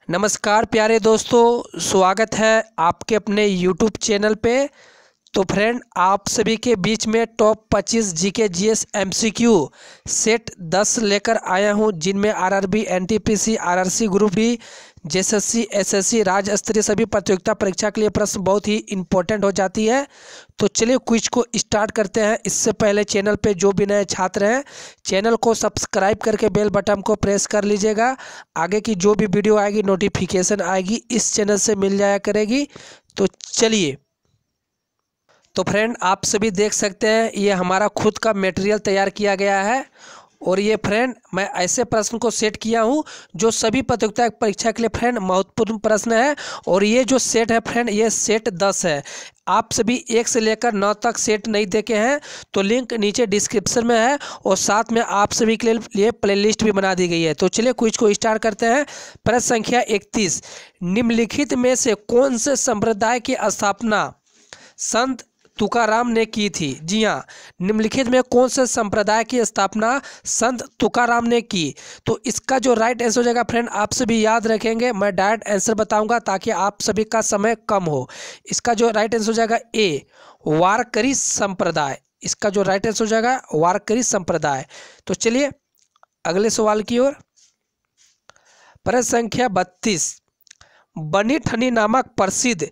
नमस्कार प्यारे दोस्तों, स्वागत है आपके अपने YouTube चैनल पे। तो फ्रेंड, आप सभी के बीच में top 25 GK GS MCQ set 10 लेकर आया हूं, जिनमें RRB, NTPC, RRC group D, JSSC, SSC, राज्य स्तरीय सभी प्रतियोगिता परीक्षा के लिए प्रश्न बहुत ही इंपॉर्टेंट हो जाती है। तो चलिए क्विज को स्टार्ट करते हैं। इससे पहले चैनल पे जो भी नए छात्र हैं, चैनल को सब्सक्राइब करके बेल बटन को प्रेस कर लीजिएगा। आगे की जो भी वीडियो आएगी नोटिफिकेशन आएगी इस चैनल से मिल जाया करेगी। तो चलिए, तो फ्रेंड आप सभी देख सकते हैं ये हमारा खुद का मटेरियल तैयार किया गया है। और ये फ्रेंड मैं ऐसे प्रश्न को सेट किया हूँ जो सभी प्रतियोगिता परीक्षा के लिए फ्रेंड महत्वपूर्ण प्रश्न है। और ये जो सेट है फ्रेंड, ये सेट 10 है। आप सभी 1 से लेकर 9 तक सेट नहीं देखे हैं तो लिंक नीचे डिस्क्रिप्शन में है, और साथ में आप सभी के लिए प्लेलिस्ट भी बना दी गई है। तो चलिए क्विज को स्टार्ट करते हैं। प्रश्न संख्या 31, निम्नलिखित में से कौन से संप्रदाय की स्थापना संत तुकाराम ने की थी? जी हाँ, निम्नलिखित में कौन से संप्रदाय की स्थापना संत तुकाराम ने की? तो इसका जो राइट आंसर हो जाएगा फ्रेंड, आप सभी याद रखेंगे, मैं डायरेक्ट आंसर बताऊंगा ताकि आप सभी का समय कम हो। इसका जो राइट आंसर हो जाएगा ए, वारकरी संप्रदाय। इसका जो राइट आंसर हो जाएगा वारकरी संप्रदाय। तो चलिए अगले सवाल की ओर। प्रश्न संख्या 32, बनी ठनी नामक प्रसिद्ध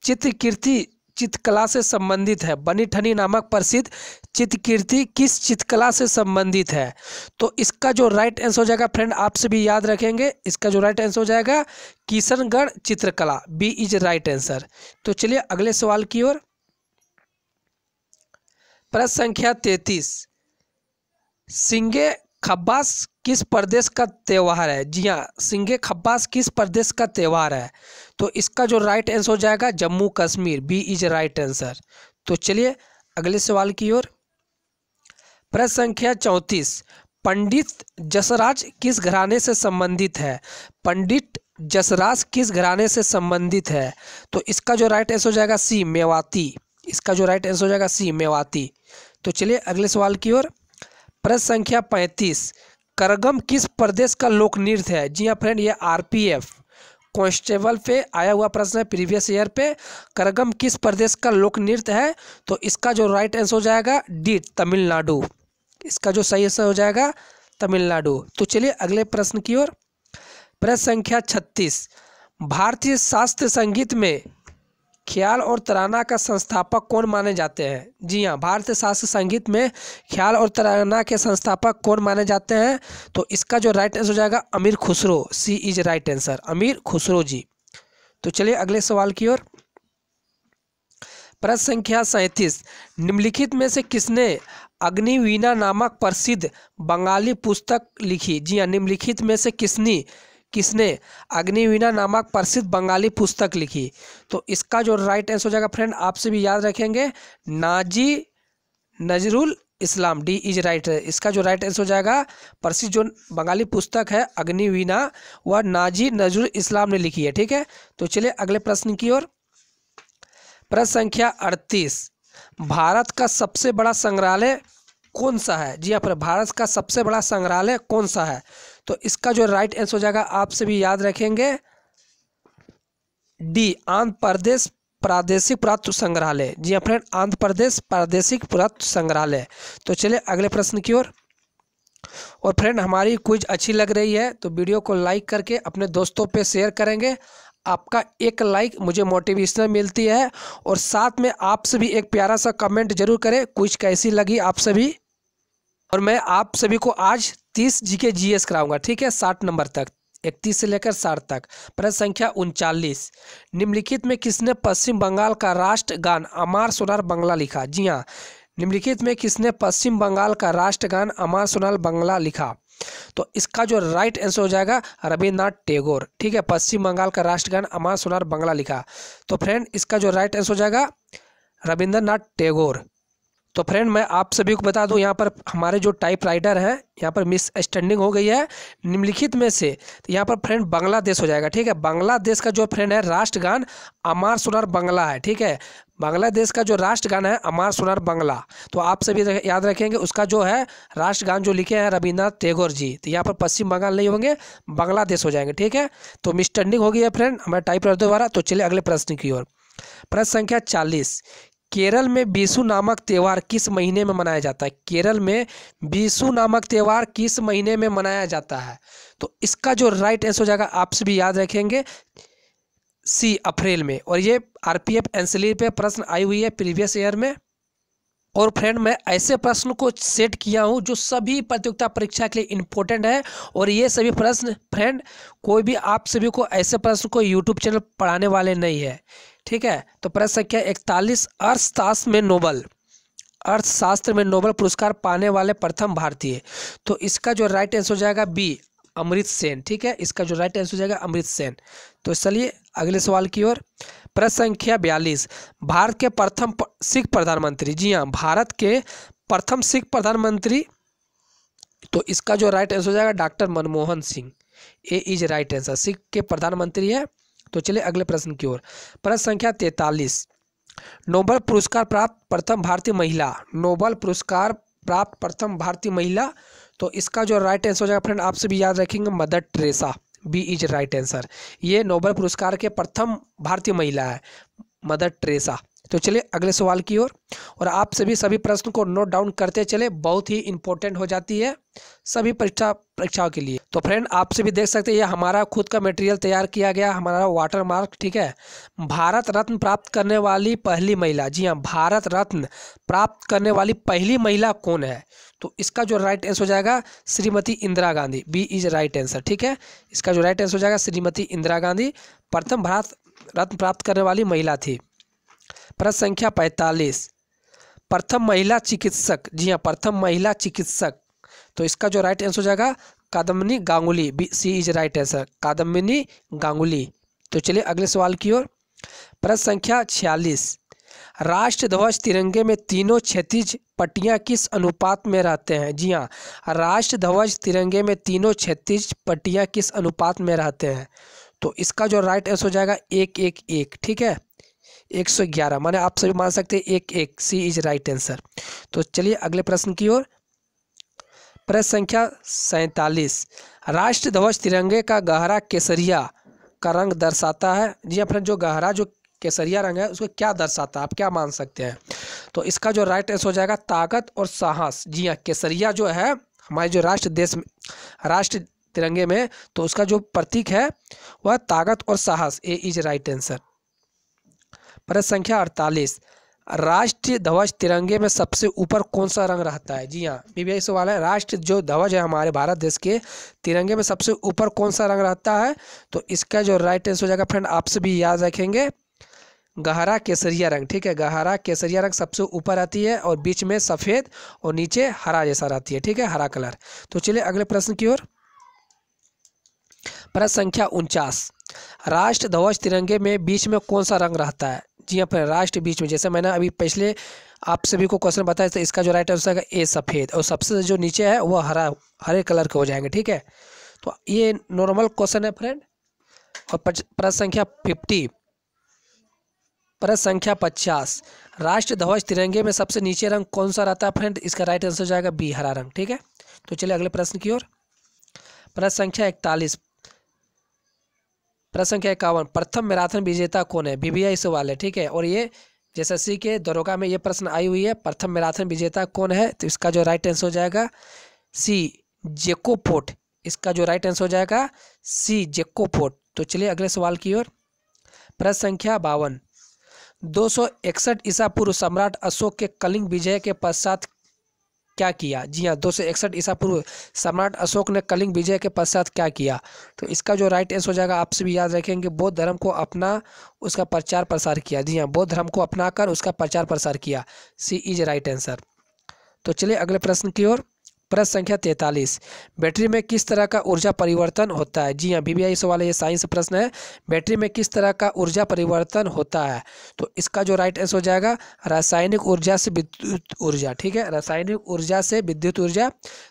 चित्रकीर्ति चित्रकला से संबंधित है। बनी ठनी नामक प्रसिद्ध चित्रकीर्ति किस चित्रकला से संबंधित है? तो इसका जो राइट आंसर हो जाएगा फ्रेंड, आप सभी याद रखेंगे, इसका जो राइट आंसर हो जाएगा किशनगढ़ चित्रकला। B is right answer. तो चलिए अगले सवाल की ओर। प्रश्न संख्या 33, सिंगे खब्बास किस प्रदेश का त्यौहार है? जी हाँ, सिंगे खब्बास किस प्रदेश का त्यौहार है? तो इसका जो राइट आंसर हो जाएगा Jammu Kashmir. B is right answer. तो चलिए अगले सवाल की ओर। प्रश्न संख्या 34, पंडित जसराज किस घराने से संबंधित है? पंडित जसराज किस घराने से संबंधित है? तो इसका जो राइट आंसर हो जाएगा सी, मेवाती। इसका जो राइट आंसर हो जाएगा सी, मेवाती। तो चलिए अगले सवाल की ओर। प्रश्न संख्या 35, करगम किस प्रदेश का लोक नृत्य है? जी हाँ फ्रेंड, ये आरपीएफ कांस्टेबल पे आया हुआ प्रश्न है प्रीवियस ईयर पे। करगम किस प्रदेश का लोक नृत्य है? तो इसका जो राइट आंसर हो जाएगा डी, तमिलनाडु। इसका जो सही आंसर हो जाएगा तमिलनाडु। तो चलिए अगले प्रश्न की ओर। प्रश्न संख्या 36, भारतीय शास्त्रीय संगीत में ख्याल और तराना का संस्थापक कौन माने जाते हैं? जी हाँ, भारतीय शास्त्रीय संगीत में ख्याल और तराना के संस्थापक कौन माने जाते हैं? तो इसका जो राइट आंसर हो जाएगा अमीर खुसरो। सी इज राइट आंसर, अमीर खुसरो जी। तो चलिए अगले सवाल की ओर। प्रश्न संख्या 37, निम्नलिखित में से किसने अग्निवीणा नामक प्रसिद्ध बंगाली पुस्तक लिखी? जी हाँ, निम्नलिखित में से किसने अग्निवीणा नामक प्रसिद्ध बंगाली पुस्तक लिखी? तो इसका जो राइट आंसर हो जाएगा फ्रेंड, आप से भी याद रखेंगे, Nazi Nazrul Islam. D is right. इसका जो राइट आंसर हो जाएगा, प्रसिद्ध जो बंगाली पुस्तक है अग्निवीणा, वह नाजी नजरुल इस्लाम ने लिखी है। ठीक है, तो चलिए अगले प्रश्न की ओर। प्रश्न संख्या 38, भारत का सबसे बड़ा संग्रहालय कौन सा है? जी हाँ, पर भारत का सबसे बड़ा संग्रहालय कौन सा है? तो इसका जो राइट आंसर हो जाएगा, आप सभी याद रखेंगे, डी, आंध्र प्रदेश प्रादेशिक पुरातत्व संग्रहालय। जी हाँ फ्रेंड, आंध्र प्रदेश प्रादेशिक पुरातत्व संग्रहालय। तो चलिए अगले प्रश्न की ओर। और फ्रेंड, हमारी क्विज अच्छी लग रही है तो वीडियो को लाइक करके अपने दोस्तों पे शेयर करेंगे। आपका एक लाइक मुझे मोटिवेशन मिलती है। और साथ में आप सभी एक प्यारा सा कमेंट जरूर करें, क्विज कैसी लगी आप सभी। और मैं आप सभी को आज 30 जीके जीएस कराऊंगा, ठीक है, 60 नंबर तक, 31 से लेकर 60 तक। प्रश्न संख्या 39, निम्नलिखित में किसने पश्चिम बंगाल का राष्ट्रगान अमार सोनार बांग्ला लिखा? जी हाँ, निम्नलिखित में किसने पश्चिम बंगाल का राष्ट्रगान अमार सोनार बांग्ला लिखा? तो इसका जो राइट आंसर हो जाएगा रविन्द्रनाथ टैगोर। ठीक है, पश्चिम बंगाल का राष्ट्रगान अमार सोनार बांग्ला लिखा। तो फ्रेंड, इसका जो राइट आंसर हो जाएगा रविन्द्रनाथ टैगोर। तो फ्रेंड, मैं आप सभी को बता दूं, यहाँ पर हमारे जो टाइप राइटर हैं, यहाँ पर मिस स्टैंडिंग हो गई है। निम्नलिखित में से तो यहाँ पर फ्रेंड बांग्लादेश हो जाएगा। ठीक है, बांग्लादेश का जो फ्रेंड है राष्ट्रगान अमार सोनार बांग्ला है। ठीक है, बांग्लादेश का जो राष्ट्रगान है अमार सोनार बांग्ला, तो आप सभी याद रखेंगे उसका जो है राष्ट्रगान जो लिखे हैं रविन्द्रनाथ टैगोर जी। तो यहाँ पर पश्चिम बंगाल नहीं होंगे, बांग्लादेश हो जाएंगे, ठीक है। तो मिसटर्निंग हो गई है फ्रेंड, हमारा टाइप कर दो दोबारा। तो चलिए अगले प्रश्न की ओर। प्रश्न संख्या 40, केरल में बीसू नामक त्यौहार किस महीने में मनाया जाता है? केरल में बीसू नामक त्यौहार किस महीने में मनाया जाता है? तो इसका जो राइट आंसर हो जाएगा, आप सभी याद रखेंगे, सी अप्रैल में। और ये आरपीएफ एनसीएलटी पे प्रश्न आई हुई है प्रीवियस ईयर में। और फ्रेंड मैं ऐसे प्रश्न को सेट किया हूँ जो सभी प्रतियोगिता परीक्षा के लिए इम्पोर्टेंट है। और ये सभी प्रश्न फ्रेंड कोई भी आप सभी को ऐसे प्रश्न को यूट्यूब चैनल पढ़ाने वाले नहीं है, ठीक है। तो प्रश्न संख्या 41, अर्थशास्त्र में नोबेल पुरस्कार पाने वाले प्रथम भारतीय। तो इसका जो राइट आंसर हो जाएगा बी, अमृत सेन, ठीक है। इसका जो राइट आंसर हो जाएगा अमृत सेन। तो चलिए अगले सवाल की ओर। प्रश्न संख्या 42, भारत के प्रथम सिख प्रधानमंत्री। जी हाँ, भारत के प्रथम सिख प्रधानमंत्री। तो इसका जो राइट आंसर हो जाएगा doctor Manmohan Singh. A is right answer, Sikh के प्रधानमंत्री है। तो चलिए अगले प्रश्न की ओर। प्रश्न संख्या 43, नोबेल पुरस्कार प्राप्त प्रथम भारतीय महिला। नोबेल पुरस्कार प्राप्त प्रथम भारतीय महिला। तो इसका जो राइट आंसर हो जाएगा फ्रेंड, आप सभी याद रखेंगे, Mother Teresa. B is right answer. ये नोबेल पुरस्कार के प्रथम भारतीय महिला है, मदर टेरेसा। तो चलिए अगले सवाल की ओर। और आप सभी प्रश्न को नोट डाउन करते चले, बहुत ही इंपॉर्टेंट हो जाती है सभी परीक्षाओं के लिए। तो फ्रेंड आप सभी देख सकते हैं, ये हमारा खुद का मटेरियल तैयार किया गया, हमारा वाटर मार्क, ठीक है। भारत रत्न प्राप्त करने वाली पहली महिला। जी हाँ, भारत रत्न प्राप्त करने वाली पहली महिला कौन है? तो इसका जो राइट आंसर हो जाएगा Shrimati Indira Gandhi. B is right answer, ठीक है। इसका जो राइट आंसर हो जाएगा श्रीमती इंदिरा गांधी प्रथम भारत रत्न प्राप्त करने वाली महिला थी। प्रश्न संख्या 45, प्रथम महिला चिकित्सक। जी हाँ, प्रथम महिला चिकित्सक। तो इसका जो राइट आंसर हो जाएगा Kadambini Ganguly. B C is right answer, Kadambini Ganguly. तो चलिए अगले सवाल की ओर। प्रश्न संख्या 46, राष्ट्र ध्वज तिरंगे में तीनों क्षैतिज पट्टियां किस अनुपात में रहते हैं? जी हाँ, राष्ट्र ध्वज तिरंगे में तीनों क्षैतिज पट्टियां किस अनुपात में रहते हैं? तो इसका जो राइट आंसर हो जाएगा 1:1:1, ठीक है। 111 माने आप सभी मान सकते हैं 1:1। सी इज राइट आंसर। तो चलिए अगले प्रश्न की ओर। प्रश्न संख्या 47, राष्ट्र ध्वज तिरंगे का गहरा केसरिया का रंग दर्शाता है। जी हाँ फ्रेंड, जो गहरा जो केसरिया रंग है उसको क्या दर्शाता है, आप क्या मान सकते हैं? तो इसका जो राइट आंसर हो जाएगा ताकत और साहस। जी हाँ, केसरिया जो है हमारे जो राष्ट्र तिरंगे में, तो उसका जो प्रतीक है वह ताकत और साहस। ए इज राइट आंसर। प्रश्न संख्या 48, राष्ट्रीय ध्वज तिरंगे में सबसे ऊपर कौन सा रंग रहता है? जी हाँ, बीबीआई सवाल है, राष्ट्र जो ध्वज है हमारे भारत देश के तिरंगे में सबसे ऊपर कौन सा रंग रहता है? तो इसका जो राइट आंसर हो जाएगा फ्रेंड, आप सभी याद रखेंगे, गहरा केसरिया रंग, ठीक है। गहरा केसरिया रंग सबसे ऊपर आती है और बीच में सफ़ेद और नीचे हरा जैसा रहती है, ठीक है, हरा कलर। तो चलिए अगले प्रश्न की ओर। प्रश्न संख्या 49, राष्ट्र ध्वज तिरंगे में बीच में कौन सा रंग रहता है? जी हाँ फ्रेंड, राष्ट्र बीच में, जैसे मैंने अभी पिछले आप सभी को क्वेश्चन बताया, तो इसका जो राइट आंसर है ए सफ़ेद, और सबसे जो नीचे है वो हरे कलर के हो जाएंगे, ठीक है। तो ये नॉर्मल क्वेश्चन है फ्रेंड। और प्रश्न संख्या 50, प्रश्न संख्या 50, राष्ट्र ध्वज तिरंगे में सबसे नीचे रंग कौन सा रहता है फ्रेंड? इसका राइट आंसर हो जाएगा बी, हरा रंग, ठीक है। तो चलिए अगले प्रश्न की ओर। प्रश्न संख्या 41, प्रश्न संख्या 51, प्रथम मैराथन विजेता कौन है? बीबीआई सवाल है, ठीक है। और ये एसएससी के दरोगा में ये प्रश्न आई हुई है, प्रथम मैराथन विजेता कौन है? तो इसका जो राइट आंसर हो जाएगा सी, जैको फोर्ट। इसका जो राइट आंसर हो जाएगा सी, जैको फोर्ट। तो चलिए अगले सवाल की ओर। प्रश्न संख्या 52, 261 ईसा पूर्व सम्राट अशोक के कलिंग विजय के पश्चात क्या किया? जी हाँ, 261 ईसा पूर्व सम्राट अशोक ने कलिंग विजय के पश्चात क्या किया? तो इसका जो राइट आंसर हो जाएगा, आप सभी याद रखेंगे, बौद्ध धर्म को अपना उसका प्रचार प्रसार किया। जी हाँ, बौद्ध धर्म को अपनाकर उसका प्रचार प्रसार किया। सी इज राइट आंसर। तो चलिए अगले प्रश्न की ओर। प्रश्न संख्या 43, बैटरी में किस तरह का ऊर्जा परिवर्तन होता है? जी हाँ, बीबीआई सवाल है, ये साइंस प्रश्न है। बैटरी में किस तरह का ऊर्जा परिवर्तन होता है? तो इसका जो राइट आंसर हो जाएगा रासायनिक ऊर्जा से विद्युत ऊर्जा, ठीक है, रासायनिक ऊर्जा से विद्युत ऊर्जा।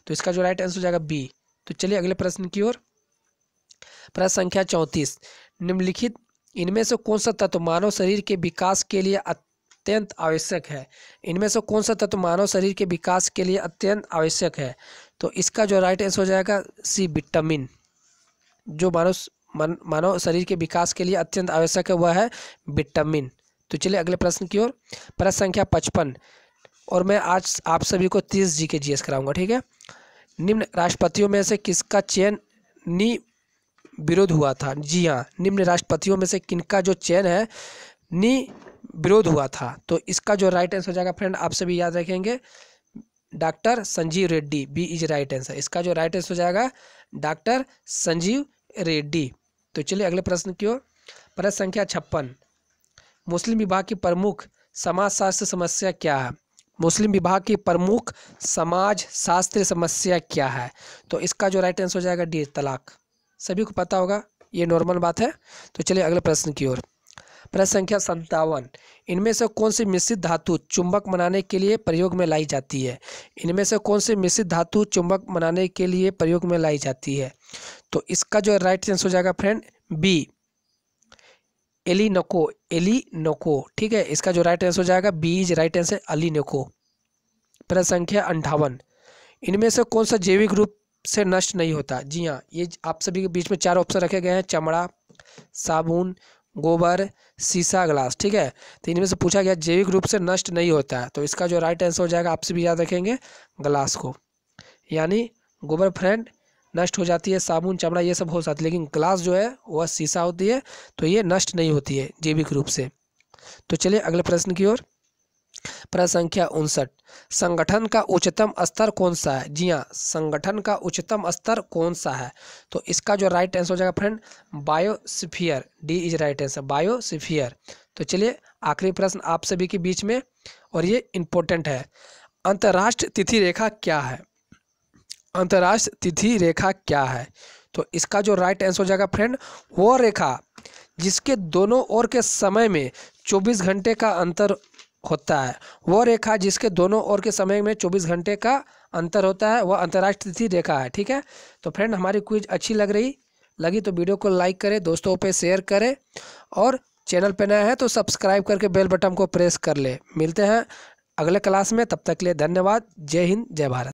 तो इसका जो राइट आंसर हो जाएगा बी। तो चलिए अगले प्रश्न की ओर। प्रश्न संख्या 34, निम्नलिखित इनमें से कौन सा तत्व मानव शरीर के विकास के लिए अत्यंत आवश्यक है। इनमें से कौन सा तत्व मानव शरीर के विकास के लिए अत्यंत आवश्यक है? तो इसका जो राइट आंसर हो जाएगा सी, विटामिन। जो मानव शरीर के विकास के लिए अत्यंत आवश्यक है वह है विटामिन। तो चलिए अगले प्रश्न की ओर। प्रश्न संख्या 55, और मैं आज आप सभी को 30 जी के जीएस कराऊंगा, ठीक है। निम्न राष्ट्रपतियों में से किसका चयन विरोध हुआ था? जी हाँ, निम्न राष्ट्रपतियों में से किनका जो चयन है विरोध हुआ था? तो इसका जो राइट आंसर हो जाएगा फ्रेंड, आप सभी याद रखेंगे, doctor Sanjeev Reddy. B is right answer. इसका जो राइट आंसर हो जाएगा डॉक्टर संजीव रेड्डी। तो चलिए अगले प्रश्न की ओर। प्रश्न संख्या 56, मुस्लिम विभाग की प्रमुख समाजशास्त्र समस्या क्या है? मुस्लिम विभाग की प्रमुख समाज शास्त्र समस्या क्या है? तो इसका जो राइट आंसर हो जाएगा डी, तलाक। सभी को पता होगा, ये नॉर्मल बात है। तो चलिए अगले प्रश्न की ओर। प्रश्न संख्या 57, इनमें से कौन सी मिश्रित धातु चुंबक बनाने के लिए प्रयोग में लाई जाती है? इनमें से कौन सी मिश्रित धातु चुंबक बनाने के लिए प्रयोग में लाई जाती है? तो इसका जो राइट आंसर हो जाएगा फ्रेंड बी, एलिनोको, ठीक है। इसका जो राइट आंसर हो जाएगा बी इज राइट आंसर, एलिनोको। प्रश्न संख्या 58, इनमें से कौन सा जैविक रूप से नष्ट नहीं होता? जी हाँ, ये आप सभी के बीच में 4 ऑप्शन रखे गए हैं, चमड़ा, साबुन, गोबर, शीशा, ग्लास, ठीक है। तो इनमें से पूछा गया जैविक रूप से नष्ट नहीं होता है। तो इसका जो राइट आंसर हो जाएगा, आप सभी याद रखेंगे, ग्लास को। यानी गोबर फ्रेंड नष्ट हो जाती है, साबुन, चमड़ा ये सब हो जाती है, लेकिन ग्लास जो है वह शीशा होती है, तो ये नष्ट नहीं होती है जैविक रूप से। तो चलिए अगले प्रश्न की ओर। प्रश्न संख्या 59, संगठन का उच्चतम स्तर कौन सा है? जी हाँ, संगठन का उच्चतम स्तर कौन सा है? तो इसका जो राइट आंसर हो जाएगा friend biosphere. D is right answer, biosphere. तो चलिए आखिरी प्रश्न आप सभी के बीच में, और ये इंपॉर्टेंट है। अंतर्राष्ट्रीय तिथि रेखा क्या है? अंतर्राष्ट्रीय तिथि रेखा क्या है? तो इसका जो राइट आंसर हो जाएगा फ्रेंड, वो रेखा जिसके दोनों ओर के समय में 24 घंटे का अंतर होता है, वो रेखा जिसके दोनों ओर के समय में 24 घंटे का अंतर होता है, वह अंतर्राष्ट्रीय तिथि रेखा है, ठीक है। तो फ्रेंड हमारी क्विज अच्छी लगी तो वीडियो को लाइक करें, दोस्तों पे शेयर करें, और चैनल पे नया है तो सब्सक्राइब करके बेल बटन को प्रेस कर ले। मिलते हैं अगले क्लास में, तब तक के लिए धन्यवाद। जय हिंद, जय भारत।